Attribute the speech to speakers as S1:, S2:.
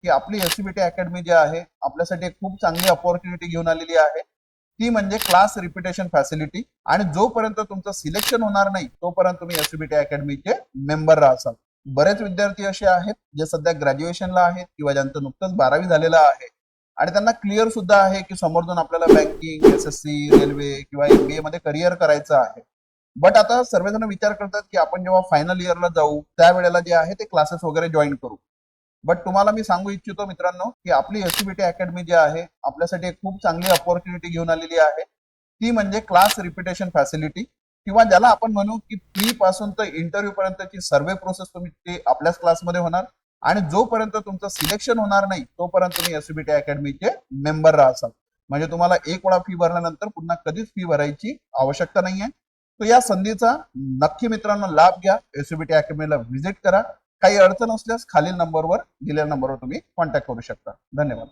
S1: की आपली SCVT academy जी आहे आपल्यासाठी एक खूप चांगली अपॉर्च्युनिटी घेऊन आलेली आहे. ती म्हणजे क्लास रिपिटेशन फॅसिलिटी. आणि जोपर्यंत तुमचं सिलेक्शन होणार नाही तोपर्यंत तुम्ही एससीबीटी अकॅडमीचे मेंबर राहाल. बरेच विद्यार्थी असे आहेत जे सध्या ग्रॅज्युएशनला आहेत किंवा ज्यांचं नुकतंच 12वी झालेलं आहे आणि त्यांना क्लिअर सुद्धा आहे की समोर जाऊन आपल्याला बँकिंग, एसएससी, रेल्वे किंवा एमबीए मध्ये करिअर करायचं आहे. बट आता सर्वजण विचार करतात की आपण जेव्हा फायनल इयरला जाऊ त्यावेळेला जे आहे ते क्लासेस वगैरे जॉईन करू. बट तुम्हाला मी सांगू इच्छितो मित्रांनो की आपली एससीबीटी अकॅडमी जी आहे आपल्यासाठी एक खूप चांगली अपॉर्च्युनिटी घेऊन आलेली आहे. ती म्हणजे क्लास रिपिटेशन फॅसिलिटी, किंवा ज्याला आपण म्हणू की प्री पासून तर इंटरव्ह्यू पर्यंतची सर्वे प्रोसेस तुम्ही ते आपल्याच क्लासमध्ये होणार. आणि जोपर्यंत तुमचं सिलेक्शन होणार नाही तोपर्यंत तुम्ही एससीबीटी अकॅडमीचे मेंबर राहाल. म्हणजे तुम्हाला एक वेळा फी भरल्यानंतर पुन्हा कधीच फी भरायची आवश्यकता नाहीये. तर या संधीचा नक्की मित्रांनो लाभ घ्या. एससीबीटी अकॅडमीला व्हिजिट करा. काही अडचण असल्यास खालील नंबरवर दिलेल्या नंबरवर तुम्ही कॉन्टॅक्ट करू शकता. धन्यवाद.